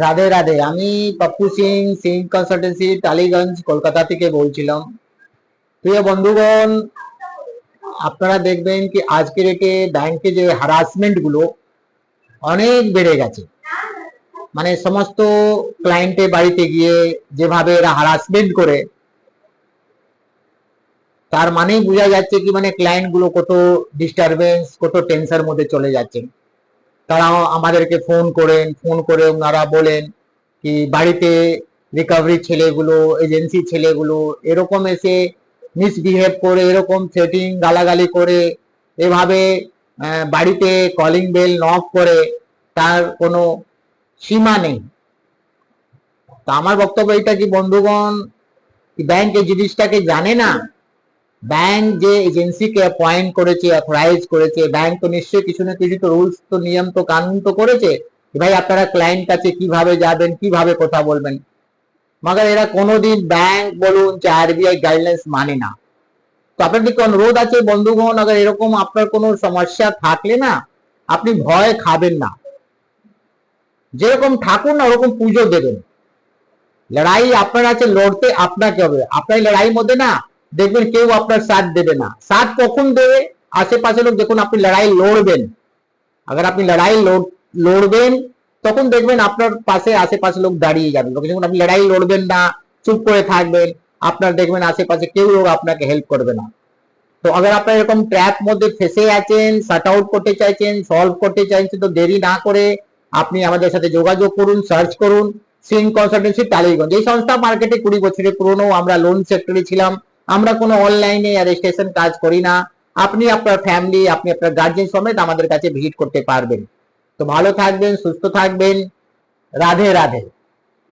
রাধে রাধে। আমি পপ্পু সিং, সিং কনসালটেন্সি, টালিগঞ্জ, কলকাতা থেকে বলছিলাম। প্রিয় বন্ধুগণ, আপনারা দেখবেন কি আজকের ডেটে ব্যাংকে যে হ্যারাসমেন্ট গুলো অনেক বেড়ে গেছে। মানে সমস্ত ক্লায়েন্টের বাড়িতে গিয়ে যেভাবে এরা হ্যারাসমেন্ট করে, তার মানেই বোঝা যাচ্ছে কি মানে ক্লায়েন্ট গুলো কত ডিস্টারবেন্স, কত টেনশনের মধ্যে চলে যাচ্ছেন। তারাও আমাদেরকে ফোন করে ওনারা বলেন কি বাড়িতে রিকভারি ছেলেগুলো, এজেন্সি ছেলেগুলো এরকম এসে মিসবিহেভ করে, এরকম সেটিং গালাগালি করে, এভাবে বাড়িতে কলিং বেল নক করে, তার কোনো সীমা নেই। তা আমার বক্তব্য এটা কি বন্ধুগণ, ব্যাংক এই জিনিসটাকে জানে না। ব্যাংক যে এজেন্সিকে অ্যাপয়েন্ট করেছে, অথরাইজ করেছে, ব্যাংক তো নিশ্চয়ই কিছু না কিছু তো রুলস, তো নিয়ম, তো কানুন তো করেছে ভাই আপনারা ক্লায়েন্ট কাছে কিভাবে যাবেন, কিভাবে কথা বলবেন। মगर এরা কোনোদিন ব্যাংক বলুন চাहे আরবিআই গাইডলাইন্স মানে না। তো আপনাদের অনুরোধ আছে বন্ধুগণ, अगर এরকম আপনার কোনো সমস্যা থাকলে না, আপনি ভয় খাবেন না। যেরকম ঠাকুর না ওরকম পুজো দেবেন। লড়াই আপনার আছে, লড়তে আপনাকে হবে। আপনার লড়াইয়ের মধ্যে না দেখবেন কেউ আপনার সাথ দেবে না। সাথ কখন দেবে? আশেপাশে লোক যখন আপনি লড়াই লড়বেন। अगर আপনি লড়াই লড়বেন তখন দেখবেন আপনার পাশে আশেপাশে লোক দাঁড়িয়ে যাবে। যখন আপনি লড়াই লড়বেন না, চুপ করে থাকবেন, আপনার দেখবেন আশেপাশে কেউ লোক আপনাকে হেল্প করবে না। তো अगर আপনার এরকম ট্র্যাপ মধ্যে ফেসে আছেন, শাট আউট করতে চাইছেন, সলভ করতে চাইছেন, তো দেরি না করে আপনি আমাদের সাথে যোগাযোগ করুন, সার্চ করুন সিং কনসালটেন্সি টালিগঞ্জ। এই সংস্থা মার্কেটে 20 বছরের পুরনো। আমরা লোন সেক্টরে ছিলাম। আমরা কোনো অনলাইনে রেজিস্ট্রেশন কাজ করি না। আপনি আপনার ফ্যামিলি, আপনি আপনার গার্জেন সমেত আমাদের কাছে ভিজিট করতে পারবেন। তো ভালো থাকবেন, সুস্থ থাকবেন। রাধে রাধে।